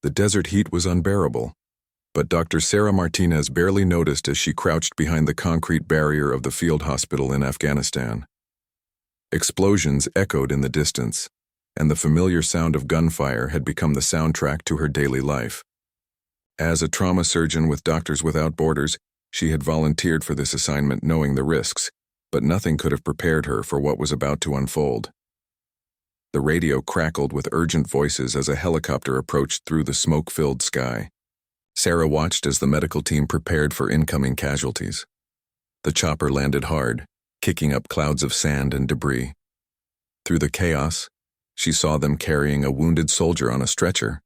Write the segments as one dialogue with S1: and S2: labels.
S1: The desert heat was unbearable, but Dr. Sarah Martinez barely noticed as she crouched behind the concrete barrier of the field hospital in Afghanistan. Explosions echoed in the distance, and the familiar sound of gunfire had become the soundtrack to her daily life. As a trauma surgeon with Doctors Without Borders, she had volunteered for this assignment knowing the risks, but nothing could have prepared her for what was about to unfold. The radio crackled with urgent voices as a helicopter approached through the smoke-filled sky. Sarah watched as the medical team prepared for incoming casualties. The chopper landed hard, kicking up clouds of sand and debris. Through the chaos, she saw them carrying a wounded soldier on a stretcher.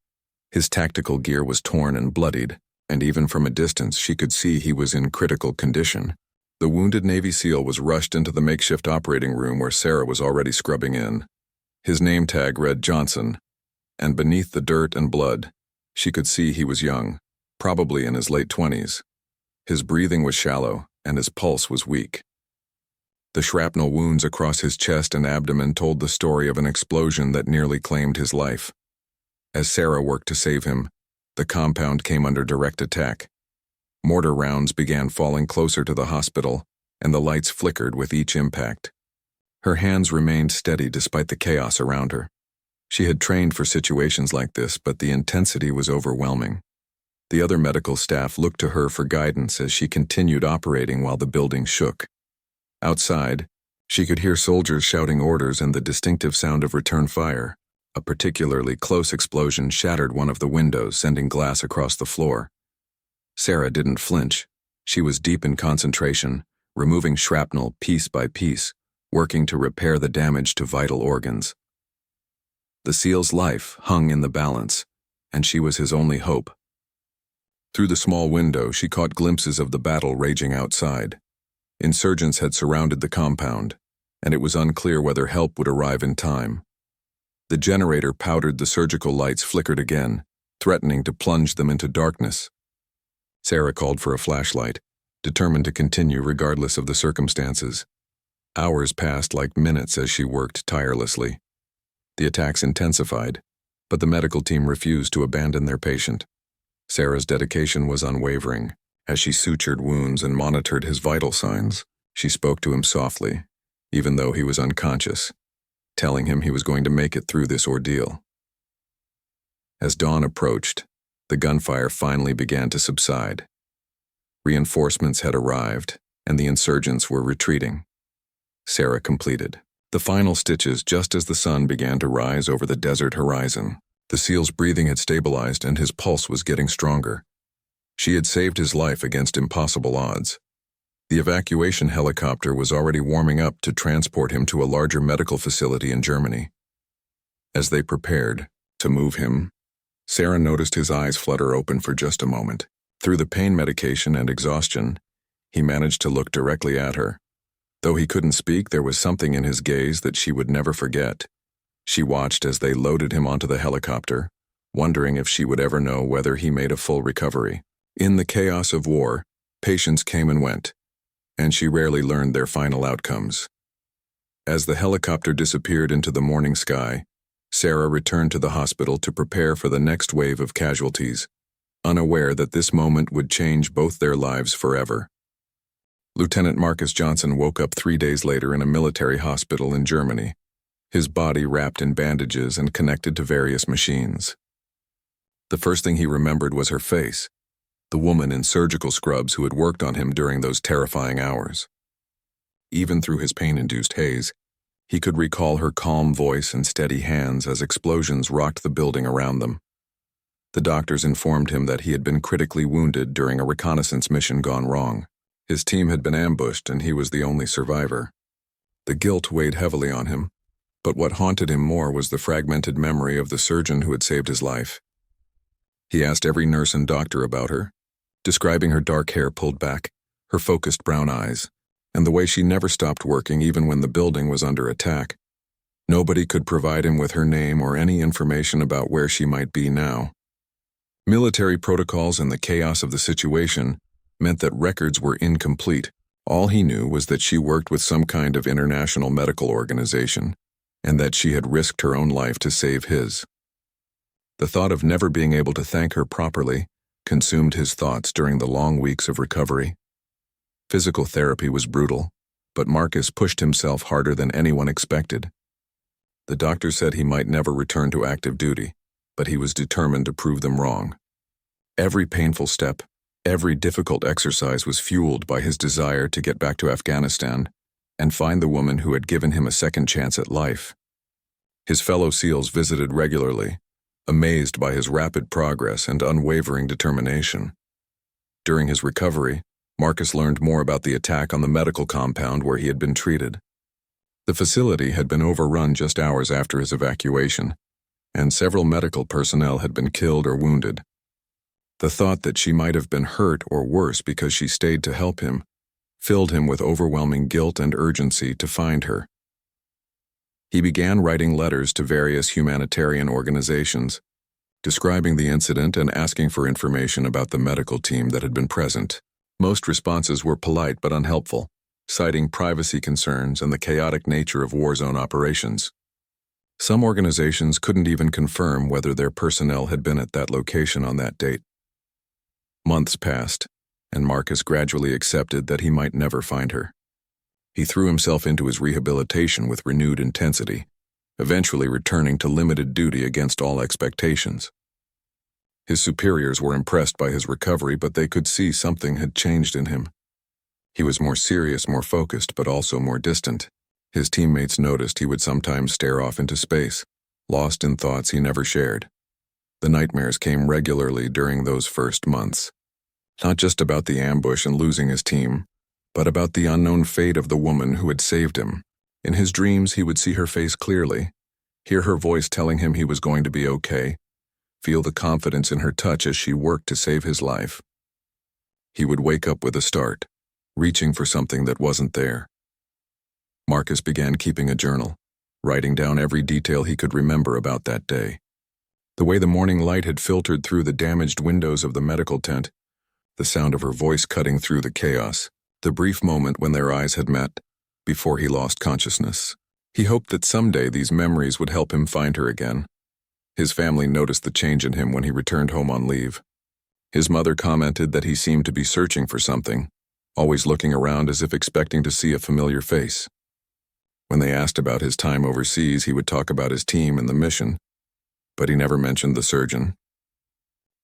S1: His tactical gear was torn and bloodied, and even from a distance she could see he was in critical condition. The wounded Navy SEAL was rushed into the makeshift operating room where Sarah was already scrubbing in. His name tag read Johnson, and beneath the dirt and blood, she could see he was young, probably in his late 20s. His breathing was shallow, and his pulse was weak. The shrapnel wounds across his chest and abdomen told the story of an explosion that nearly claimed his life. As Sarah worked to save him, the compound came under direct attack. Mortar rounds began falling closer to the hospital, and the lights flickered with each impact. Her hands remained steady despite the chaos around her. She had trained for situations like this, but the intensity was overwhelming. The other medical staff looked to her for guidance as she continued operating while the building shook. Outside, she could hear soldiers shouting orders and the distinctive sound of return fire. A particularly close explosion shattered one of the windows, sending glass across the floor. Sarah didn't flinch. She was deep in concentration, removing shrapnel piece by piece, working to repair the damage to vital organs. The SEAL's life hung in the balance, and she was his only hope. Through the small window, she caught glimpses of the battle raging outside. Insurgents had surrounded the compound, and it was unclear whether help would arrive in time. The generator powdered the surgical lights flickered again, threatening to plunge them into darkness. Sarah called for a flashlight, determined to continue regardless of the circumstances. Hours passed like minutes as she worked tirelessly. The attacks intensified, but the medical team refused to abandon their patient. Sarah's dedication was unwavering. As she sutured wounds and monitored his vital signs, she spoke to him softly, even though he was unconscious, telling him he was going to make it through this ordeal. As dawn approached, the gunfire finally began to subside. Reinforcements had arrived, and the insurgents were retreating. Sarah completed the final stitches just as the sun began to rise over the desert horizon. The SEAL's breathing had stabilized and his pulse was getting stronger. She had saved his life against impossible odds. The evacuation helicopter was already warming up to transport him to a larger medical facility in Germany. As they prepared to move him, Sarah noticed his eyes flutter open for just a moment. Through the pain medication and exhaustion, he managed to look directly at her. Though he couldn't speak, there was something in his gaze that she would never forget. She watched as they loaded him onto the helicopter, wondering if she would ever know whether he made a full recovery. In the chaos of war, patients came and went, and she rarely learned their final outcomes. As the helicopter disappeared into the morning sky, Sarah returned to the hospital to prepare for the next wave of casualties, unaware that this moment would change both their lives forever. Lieutenant Marcus Johnson woke up 3 days later in a military hospital in Germany, his body wrapped in bandages and connected to various machines. The first thing he remembered was her face, the woman in surgical scrubs who had worked on him during those terrifying hours. Even through his pain-induced haze, he could recall her calm voice and steady hands as explosions rocked the building around them. The doctors informed him that he had been critically wounded during a reconnaissance mission gone wrong. His team had been ambushed and he was the only survivor. The guilt weighed heavily on him, but what haunted him more was the fragmented memory of the surgeon who had saved his life. He asked every nurse and doctor about her, describing her dark hair pulled back, her focused brown eyes, and the way she never stopped working even when the building was under attack. Nobody could provide him with her name or any information about where she might be now. Military protocols and the chaos of the situation meant that records were incomplete. All he knew was that she worked with some kind of international medical organization, and that she had risked her own life to save his. The thought of never being able to thank her properly consumed his thoughts during the long weeks of recovery. Physical therapy was brutal, but Marcus pushed himself harder than anyone expected. The doctor said he might never return to active duty, but he was determined to prove them wrong. Every painful step, every difficult exercise was fueled by his desire to get back to Afghanistan and find the woman who had given him a second chance at life. His fellow SEALs visited regularly, amazed by his rapid progress and unwavering determination. During his recovery, Marcus learned more about the attack on the medical compound where he had been treated. The facility had been overrun just hours after his evacuation, and several medical personnel had been killed or wounded. The thought that she might have been hurt or worse because she stayed to help him filled him with overwhelming guilt and urgency to find her. He began writing letters to various humanitarian organizations, describing the incident and asking for information about the medical team that had been present. Most responses were polite but unhelpful, citing privacy concerns and the chaotic nature of war zone operations. Some organizations couldn't even confirm whether their personnel had been at that location on that date. Months passed, and Marcus gradually accepted that he might never find her. He threw himself into his rehabilitation with renewed intensity, eventually returning to limited duty against all expectations. His superiors were impressed by his recovery, but they could see something had changed in him. He was more serious, more focused, but also more distant. His teammates noticed he would sometimes stare off into space, lost in thoughts he never shared. The nightmares came regularly during those first months. Not just about the ambush and losing his team, but about the unknown fate of the woman who had saved him. In his dreams, he would see her face clearly, hear her voice telling him he was going to be okay, feel the confidence in her touch as she worked to save his life. He would wake up with a start, reaching for something that wasn't there. Marcus began keeping a journal, writing down every detail he could remember about that day. The way the morning light had filtered through the damaged windows of the medical tent, the sound of her voice cutting through the chaos, the brief moment when their eyes had met, before he lost consciousness. He hoped that someday these memories would help him find her again. His family noticed the change in him when he returned home on leave. His mother commented that he seemed to be searching for something, always looking around as if expecting to see a familiar face. When they asked about his time overseas, he would talk about his team and the mission, but he never mentioned the surgeon.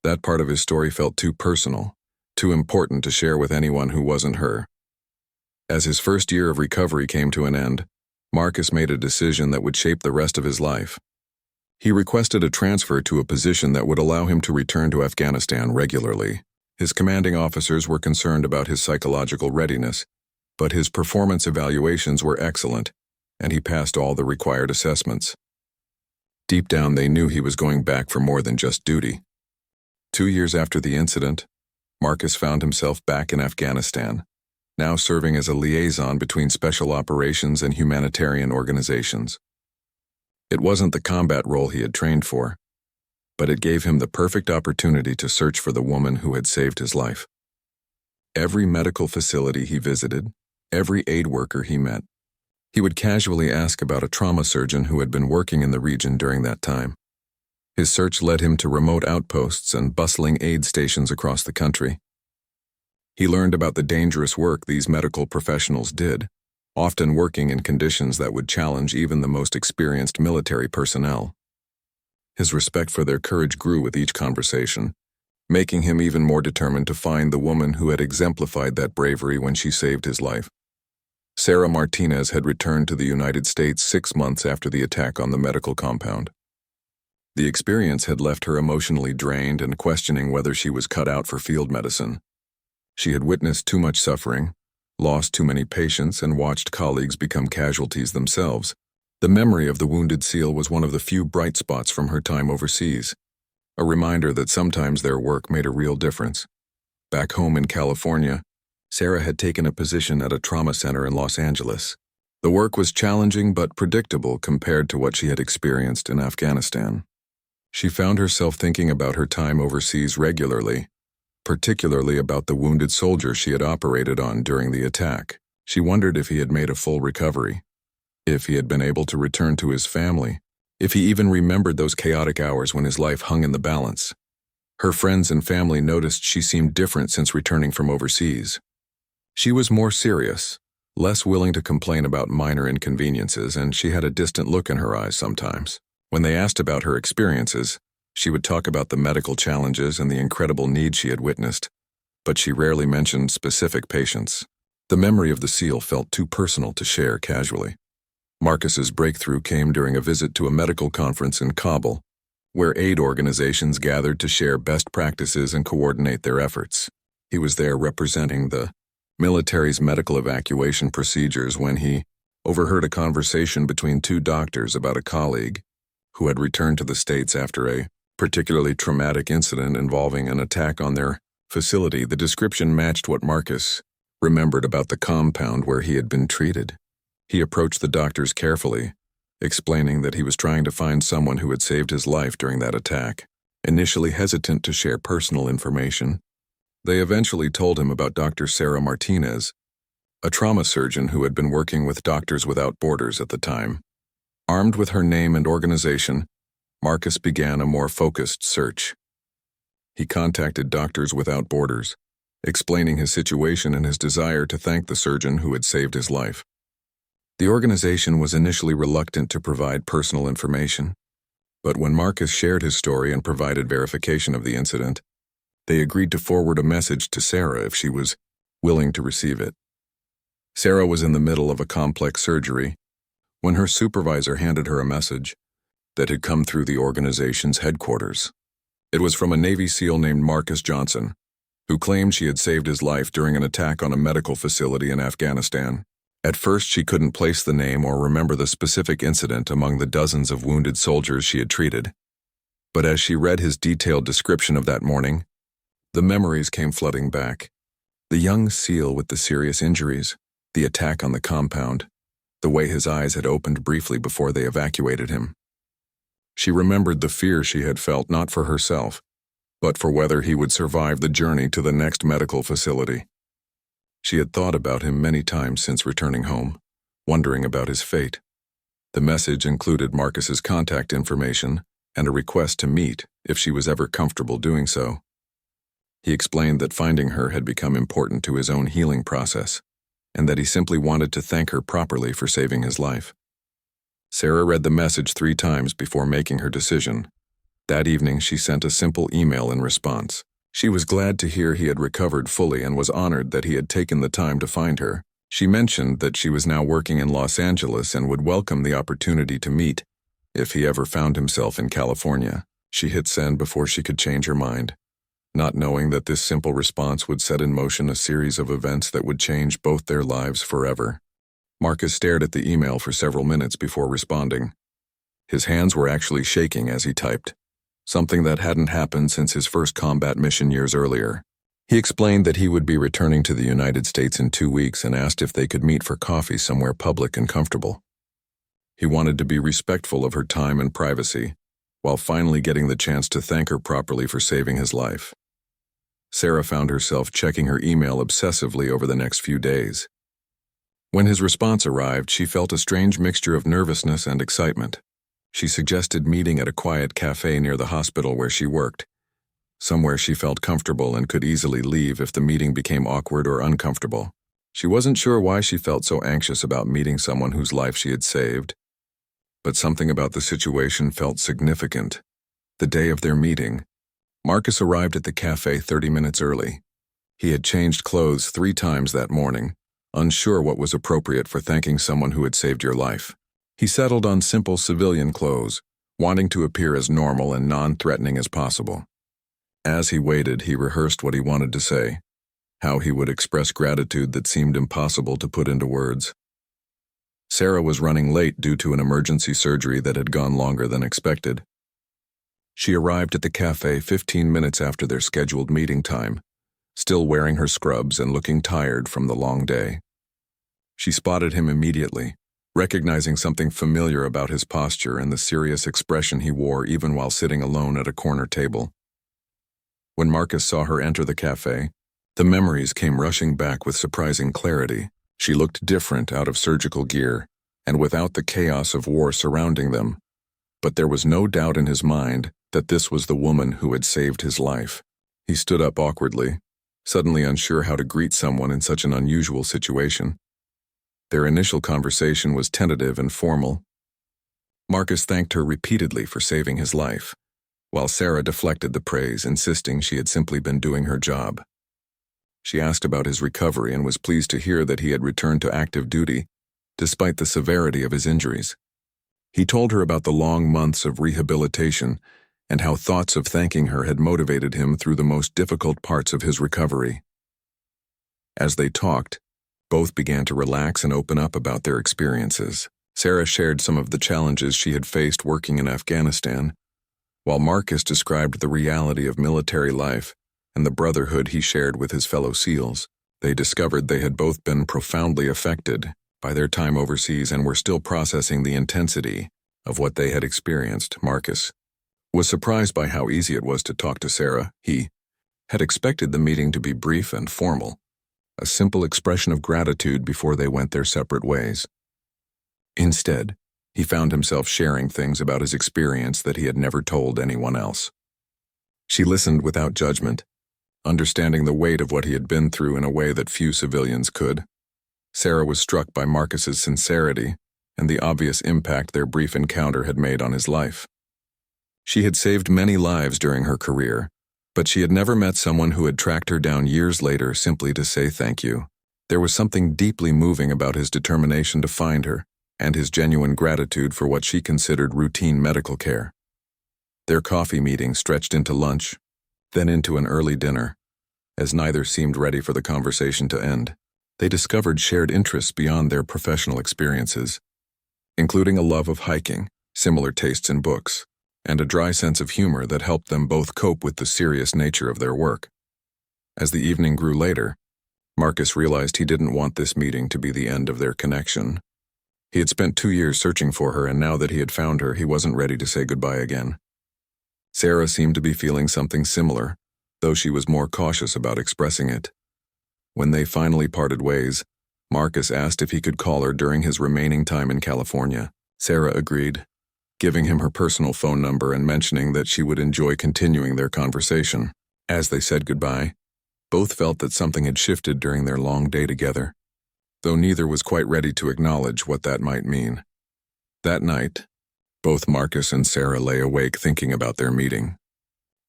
S1: That part of his story felt too personal, too important to share with anyone who wasn't her. As his first year of recovery came to an end, Marcus made a decision that would shape the rest of his life. He requested a transfer to a position that would allow him to return to Afghanistan regularly. His commanding officers were concerned about his psychological readiness, but his performance evaluations were excellent, and he passed all the required assessments. Deep down, they knew he was going back for more than just duty. 2 years after the incident, Marcus found himself back in Afghanistan, now serving as a liaison between special operations and humanitarian organizations. It wasn't the combat role he had trained for, but it gave him the perfect opportunity to search for the woman who had saved his life. Every medical facility he visited, every aid worker he met, he would casually ask about a trauma surgeon who had been working in the region during that time. His search led him to remote outposts and bustling aid stations across the country. He learned about the dangerous work these medical professionals did, often working in conditions that would challenge even the most experienced military personnel. His respect for their courage grew with each conversation, making him even more determined to find the woman who had exemplified that bravery when she saved his life. Sarah Martinez had returned to the United States 6 months after the attack on the medical compound. The experience had left her emotionally drained and questioning whether she was cut out for field medicine. She had witnessed too much suffering, lost too many patients, and watched colleagues become casualties themselves. The memory of the wounded SEAL was one of the few bright spots from her time overseas, a reminder that sometimes their work made a real difference. Back home in California, Sarah had taken a position at a trauma center in Los Angeles. The work was challenging but predictable compared to what she had experienced in Afghanistan. She found herself thinking about her time overseas regularly, particularly about the wounded soldier she had operated on during the attack. She wondered if he had made a full recovery, if he had been able to return to his family, if he even remembered those chaotic hours when his life hung in the balance. Her friends and family noticed she seemed different since returning from overseas. She was more serious, less willing to complain about minor inconveniences, and she had a distant look in her eyes sometimes. When they asked about her experiences, she would talk about the medical challenges and the incredible need she had witnessed, but she rarely mentioned specific patients. The memory of the seal felt too personal to share casually. Marcus's breakthrough came during a visit to a medical conference in Kabul, where aid organizations gathered to share best practices and coordinate their efforts. He was there representing the military's medical evacuation procedures when he overheard a conversation between two doctors about a colleague who had returned to the States after a particularly traumatic incident involving an attack on their facility. The description matched what Marcus remembered about the compound where he had been treated. He approached the doctors carefully, explaining that he was trying to find someone who had saved his life during that attack. Initially hesitant to share personal information, they eventually told him about Dr. Sarah Martinez, a trauma surgeon who had been working with Doctors Without Borders at the time. Armed with her name and organization, Marcus began a more focused search. He contacted Doctors Without Borders, explaining his situation and his desire to thank the surgeon who had saved his life. The organization was initially reluctant to provide personal information, but when Marcus shared his story and provided verification of the incident, they agreed to forward a message to Sarah if she was willing to receive it. Sarah was in the middle of a complex surgery when her supervisor handed her a message that had come through the organization's headquarters. It was from a Navy SEAL named Marcus Johnson, who claimed she had saved his life during an attack on a medical facility in Afghanistan. At first, she couldn't place the name or remember the specific incident among the dozens of wounded soldiers she had treated. But as she read his detailed description of that morning, the memories came flooding back. The young SEAL with the serious injuries, the attack on the compound, the way his eyes had opened briefly before they evacuated him. She remembered the fear she had felt not for herself, but for whether he would survive the journey to the next medical facility. She had thought about him many times since returning home, wondering about his fate. The message included Marcus's contact information and a request to meet if she was ever comfortable doing so. He explained that finding her had become important to his own healing process, and that he simply wanted to thank her properly for saving his life. Sarah read the message 3 times before making her decision. That evening, she sent a simple email in response. She was glad to hear he had recovered fully and was honored that he had taken the time to find her. She mentioned that she was now working in Los Angeles and would welcome the opportunity to meet if he ever found himself in California. She hit send before she could change her mind, not knowing that this simple response would set in motion a series of events that would change both their lives forever. Marcus stared at the email for several minutes before responding. His hands were actually shaking as he typed, something that hadn't happened since his first combat mission years earlier. He explained that he would be returning to the United States in 2 weeks and asked if they could meet for coffee somewhere public and comfortable. He wanted to be respectful of her time and privacy, while finally getting the chance to thank her properly for saving his life. Sarah found herself checking her email obsessively over the next few days. When his response arrived, she felt a strange mixture of nervousness and excitement. She suggested meeting at a quiet cafe near the hospital where she worked, somewhere she felt comfortable and could easily leave if the meeting became awkward or uncomfortable. She wasn't sure why she felt so anxious about meeting someone whose life she had saved, but something about the situation felt significant. The day of their meeting, Marcus arrived at the cafe 30 minutes early. He had changed clothes 3 times that morning, unsure what was appropriate for thanking someone who had saved your life. He settled on simple civilian clothes, wanting to appear as normal and non-threatening as possible. As he waited, he rehearsed what he wanted to say, how he would express gratitude that seemed impossible to put into words. Sarah was running late due to an emergency surgery that had gone longer than expected. She arrived at the cafe 15 minutes after their scheduled meeting time, still wearing her scrubs and looking tired from the long day. She spotted him immediately, recognizing something familiar about his posture and the serious expression he wore even while sitting alone at a corner table. When Marcus saw her enter the cafe, the memories came rushing back with surprising clarity. She looked different out of surgical gear, and without the chaos of war surrounding them. But there was no doubt in his mind that this was the woman who had saved his life. He stood up awkwardly, suddenly unsure how to greet someone in such an unusual situation. Their initial conversation was tentative and formal. Marcus thanked her repeatedly for saving his life, while Sarah deflected the praise, insisting she had simply been doing her job. She asked about his recovery and was pleased to hear that he had returned to active duty, despite the severity of his injuries. He told her about the long months of rehabilitation and how thoughts of thanking her had motivated him through the most difficult parts of his recovery. As they talked, both began to relax and open up about their experiences. Sarah shared some of the challenges she had faced working in Afghanistan, while Marcus described the reality of military life and the brotherhood he shared with his fellow SEALs. They discovered they had both been profoundly affected by their time overseas and were still processing the intensity of what they had experienced. Marcus was surprised by how easy it was to talk to Sarah. He had expected the meeting to be brief and formal, a simple expression of gratitude before they went their separate ways. Instead, he found himself sharing things about his experience that he had never told anyone else. She listened without judgment, understanding the weight of what he had been through in a way that few civilians could. Sarah was struck by Marcus's sincerity and the obvious impact their brief encounter had made on his life. She had saved many lives during her career, but she had never met someone who had tracked her down years later simply to say thank you. There was something deeply moving about his determination to find her and his genuine gratitude for what she considered routine medical care. Their coffee meeting stretched into lunch, then into an early dinner. As neither seemed ready for the conversation to end, they discovered shared interests beyond their professional experiences, including a love of hiking, similar tastes in books, and a dry sense of humor that helped them both cope with the serious nature of their work. As the evening grew later, Marcus realized he didn't want this meeting to be the end of their connection. He had spent 2 years searching for her, and now that he had found her, he wasn't ready to say goodbye again. Sarah seemed to be feeling something similar, though she was more cautious about expressing it. When they finally parted ways, Marcus asked if he could call her during his remaining time in California. Sarah agreed, giving him her personal phone number and mentioning that she would enjoy continuing their conversation. As they said goodbye, both felt that something had shifted during their long day together, though neither was quite ready to acknowledge what that might mean. That night, both Marcus and Sarah lay awake thinking about their meeting.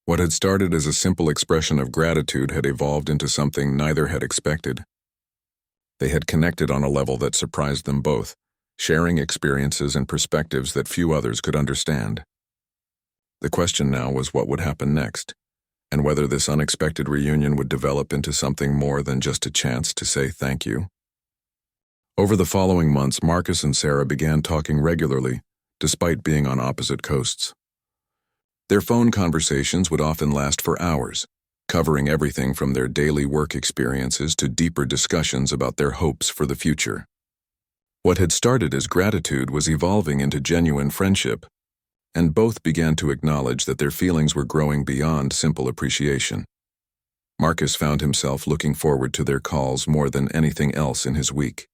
S1: What had started as a simple expression of gratitude had evolved into something neither had expected. They had connected on a level that surprised them both, sharing experiences and perspectives that few others could understand. The question now was what would happen next, and whether this unexpected reunion would develop into something more than just a chance to say thank you. Over the following months, Marcus and Sarah began talking regularly, despite being on opposite coasts. Their phone conversations would often last for hours, covering everything from their daily work experiences to deeper discussions about their hopes for the future. What had started as gratitude was evolving into genuine friendship, and both began to acknowledge that their feelings were growing beyond simple appreciation. Marcus found himself looking forward to their calls more than anything else in his week.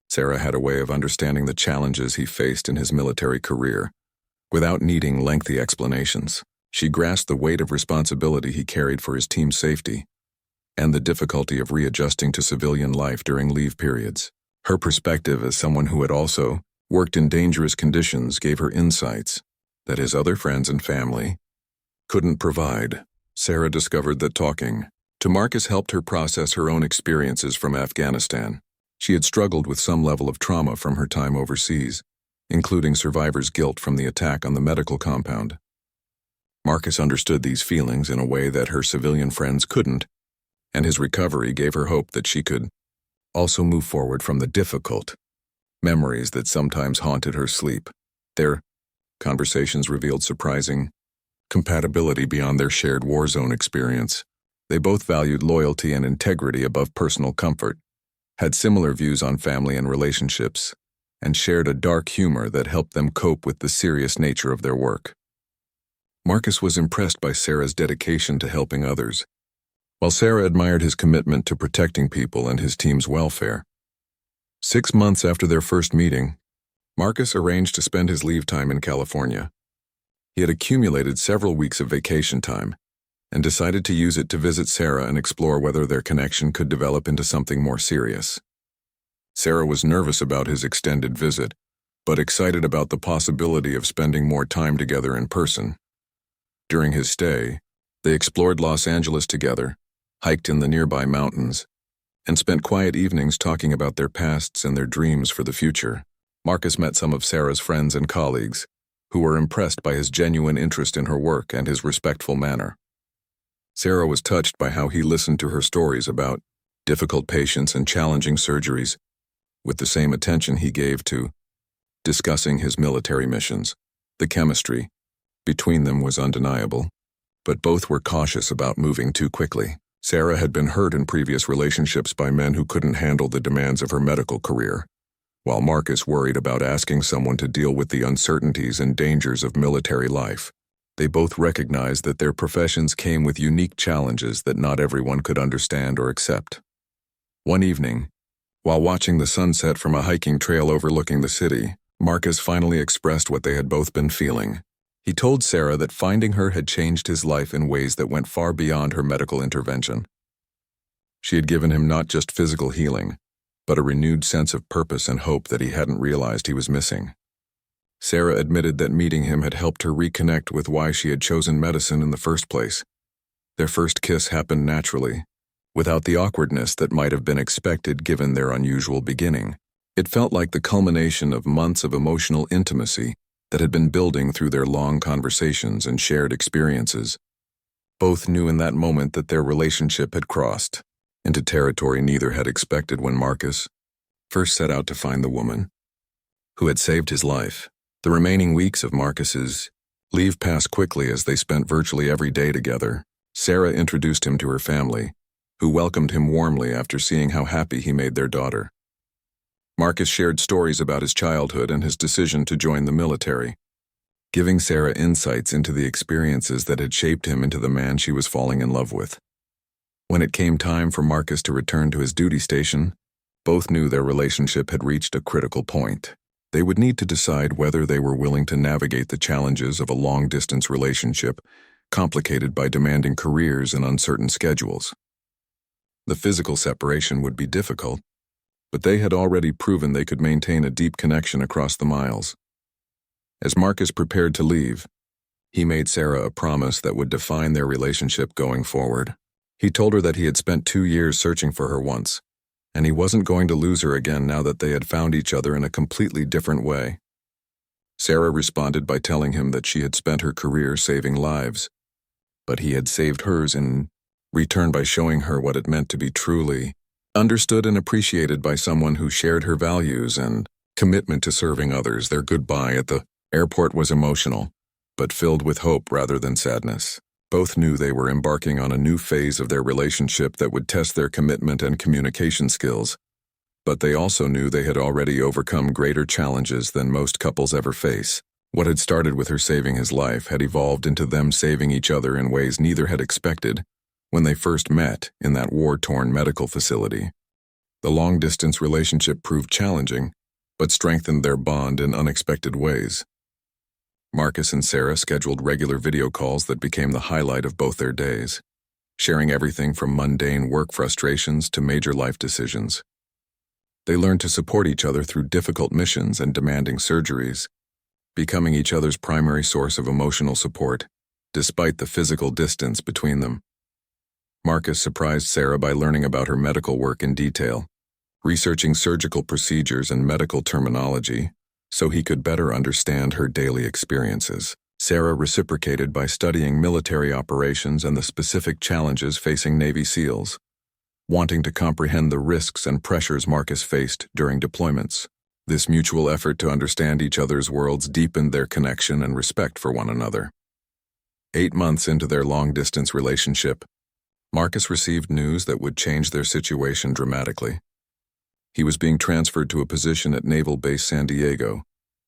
S1: Sarah had a way of understanding the challenges he faced in his military career, without needing lengthy explanations. She grasped the weight of responsibility he carried for his team's safety, and the difficulty of readjusting to civilian life during leave periods. Her perspective as someone who had also worked in dangerous conditions gave her insights that his other friends and family couldn't provide. Sarah discovered that talking to Marcus helped her process her own experiences from Afghanistan. She had struggled with some level of trauma from her time overseas, including survivor's guilt from the attack on the medical compound. Marcus understood these feelings in a way that her civilian friends couldn't, and his recovery gave her hope that she could also move forward from the difficult memories that sometimes haunted her sleep. Their conversations revealed surprising compatibility beyond their shared war zone experience. They both valued loyalty and integrity above personal comfort, had similar views on family and relationships, and shared a dark humor that helped them cope with the serious nature of their work. Marcus was impressed by Sarah's dedication to helping others, while Sarah admired his commitment to protecting people and his team's welfare. 6 months after their first meeting, Marcus arranged to spend his leave time in California. He had accumulated several weeks of vacation time and decided to use it to visit Sarah and explore whether their connection could develop into something more serious. Sarah was nervous about his extended visit, but excited about the possibility of spending more time together in person. During his stay, they explored Los Angeles together, hiked in the nearby mountains, and spent quiet evenings talking about their pasts and their dreams for the future. Marcus met some of Sarah's friends and colleagues, who were impressed by his genuine interest in her work and his respectful manner. Sarah was touched by how he listened to her stories about difficult patients and challenging surgeries, with the same attention he gave to discussing his military missions. The chemistry between them was undeniable, but both were cautious about moving too quickly. Sarah had been hurt in previous relationships by men who couldn't handle the demands of her medical career, while Marcus worried about asking someone to deal with the uncertainties and dangers of military life. They both recognized that their professions came with unique challenges that not everyone could understand or accept. One evening, while watching the sunset from a hiking trail overlooking the city, Marcus finally expressed what they had both been feeling. He told Sarah that finding her had changed his life in ways that went far beyond her medical intervention. She had given him not just physical healing, but a renewed sense of purpose and hope that he hadn't realized he was missing. Sarah admitted that meeting him had helped her reconnect with why she had chosen medicine in the first place. Their first kiss happened naturally, without the awkwardness that might have been expected given their unusual beginning. It felt like the culmination of months of emotional intimacy that had been building through their long conversations and shared experiences. Both knew in that moment that their relationship had crossed into territory neither had expected when Marcus first set out to find the woman who had saved his life. The remaining weeks of Marcus's leave passed quickly as they spent virtually every day together. Sarah introduced him to her family, who welcomed him warmly after seeing how happy he made their daughter. Marcus shared stories about his childhood and his decision to join the military, giving Sarah insights into the experiences that had shaped him into the man she was falling in love with. When it came time for Marcus to return to his duty station, both knew their relationship had reached a critical point. They would need to decide whether they were willing to navigate the challenges of a long-distance relationship, complicated by demanding careers and uncertain schedules. The physical separation would be difficult, but they had already proven they could maintain a deep connection across the miles. As Marcus prepared to leave, he made Sarah a promise that would define their relationship going forward. He told her that he had spent 2 years searching for her once, and he wasn't going to lose her again now that they had found each other in a completely different way. Sarah responded by telling him that she had spent her career saving lives, but he had saved hers in return by showing her what it meant to be truly understood and appreciated by someone who shared her values and commitment to serving others. Their goodbye at the airport was emotional, but filled with hope rather than sadness. Both knew they were embarking on a new phase of their relationship that would test their commitment and communication skills, but they also knew they had already overcome greater challenges than most couples ever face. What had started with her saving his life had evolved into them saving each other in ways neither had expected when they first met in that war-torn medical facility. The long-distance relationship proved challenging, but strengthened their bond in unexpected ways. Marcus and Sarah scheduled regular video calls that became the highlight of both their days, sharing everything from mundane work frustrations to major life decisions. They learned to support each other through difficult missions and demanding surgeries, becoming each other's primary source of emotional support, despite the physical distance between them. Marcus surprised Sarah by learning about her medical work in detail, researching surgical procedures and medical terminology so he could better understand her daily experiences. Sarah reciprocated by studying military operations and the specific challenges facing Navy SEALs, wanting to comprehend the risks and pressures Marcus faced during deployments. This mutual effort to understand each other's worlds deepened their connection and respect for one another. 8 months into their long-distance relationship, Marcus received news that would change their situation dramatically. He was being transferred to a position at Naval Base San Diego,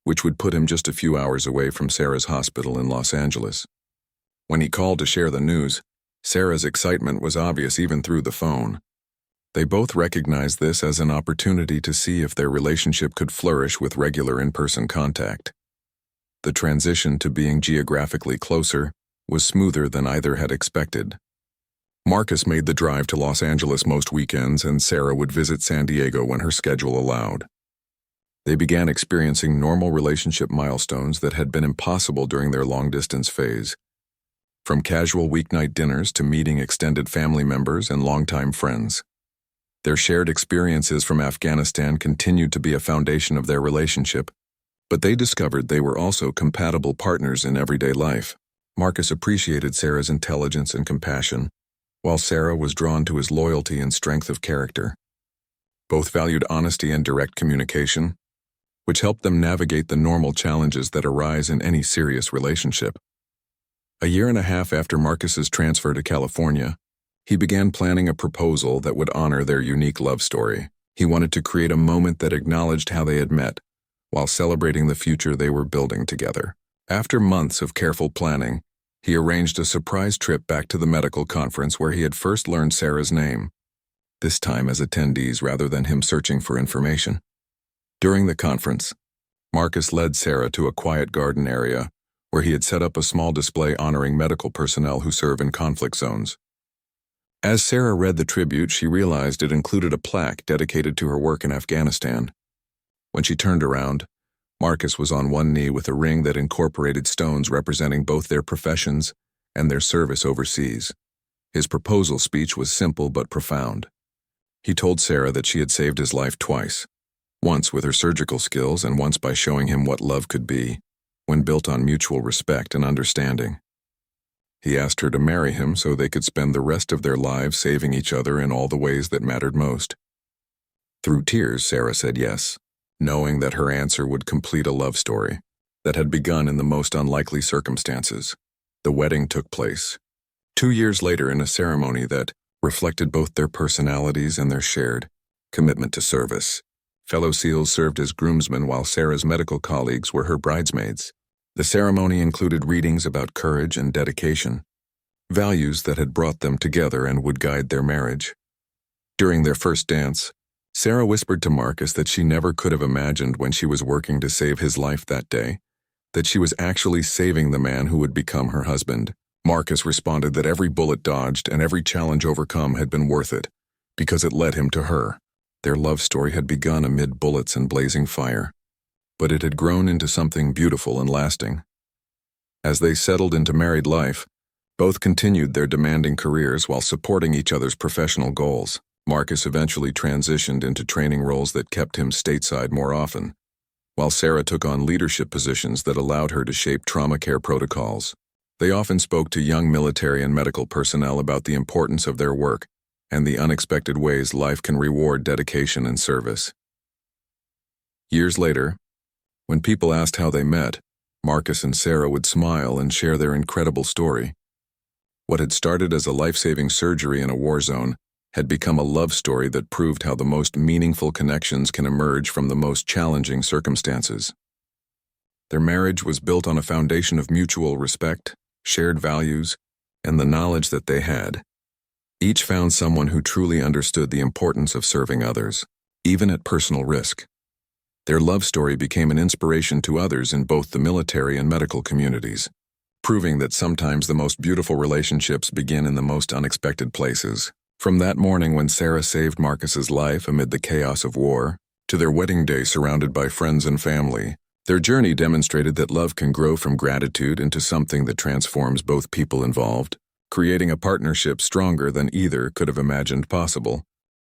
S1: which would put him just a few hours away from Sarah's hospital in Los Angeles. When he called to share the news, Sarah's excitement was obvious even through the phone. They both recognized this as an opportunity to see if their relationship could flourish with regular in-person contact. The transition to being geographically closer was smoother than either had expected. Marcus made the drive to Los Angeles most weekends, and Sarah would visit San Diego when her schedule allowed. They began experiencing normal relationship milestones that had been impossible during their long-distance phase. From casual weeknight dinners to meeting extended family members and longtime friends. Their shared experiences from Afghanistan continued to be a foundation of their relationship, but they discovered they were also compatible partners in everyday life. Marcus appreciated Sarah's intelligence and compassion, while Sarah was drawn to his loyalty and strength of character. Both valued honesty and direct communication, which helped them navigate the normal challenges that arise in any serious relationship. A year and a half after Marcus's transfer to California, he began planning a proposal that would honor their unique love story. He wanted to create a moment that acknowledged how they had met, while celebrating the future they were building together. After months of careful planning, he arranged a surprise trip back to the medical conference where he had first learned Sarah's name, this time as attendees rather than him searching for information. During the conference, Marcus led Sarah to a quiet garden area where he had set up a small display honoring medical personnel who serve in conflict zones. As Sarah read the tribute, she realized it included a plaque dedicated to her work in Afghanistan. When she turned around, Marcus was on one knee with a ring that incorporated stones representing both their professions and their service overseas. His proposal speech was simple but profound. He told Sarah that she had saved his life twice, once with her surgical skills and once by showing him what love could be, when built on mutual respect and understanding. He asked her to marry him so they could spend the rest of their lives saving each other in all the ways that mattered most. Through tears, Sarah said yes, knowing that her answer would complete a love story that had begun in the most unlikely circumstances. The wedding took place 2 years later in a ceremony that reflected both their personalities and their shared commitment to service. Fellow SEALs served as groomsmen while Sarah's medical colleagues were her bridesmaids. The ceremony included readings about courage and dedication, values that had brought them together and would guide their marriage. During their first dance, Sarah whispered to Marcus that she never could have imagined when she was working to save his life that day, that she was actually saving the man who would become her husband. Marcus responded that every bullet dodged and every challenge overcome had been worth it, because it led him to her. Their love story had begun amid bullets and blazing fire, but it had grown into something beautiful and lasting. As they settled into married life, both continued their demanding careers while supporting each other's professional goals. Marcus eventually transitioned into training roles that kept him stateside more often, while Sarah took on leadership positions that allowed her to shape trauma care protocols. They often spoke to young military and medical personnel about the importance of their work and the unexpected ways life can reward dedication and service. Years later, when people asked how they met, Marcus and Sarah would smile and share their incredible story. What had started as a life-saving surgery in a war zone had become a love story that proved how the most meaningful connections can emerge from the most challenging circumstances. Their marriage was built on a foundation of mutual respect, shared values, and the knowledge that they had. Each found someone who truly understood the importance of serving others, even at personal risk. Their love story became an inspiration to others in both the military and medical communities, proving that sometimes the most beautiful relationships begin in the most unexpected places. From that morning when Sarah saved Marcus's life amid the chaos of war, to their wedding day surrounded by friends and family, their journey demonstrated that love can grow from gratitude into something that transforms both people involved, creating a partnership stronger than either could have imagined possible.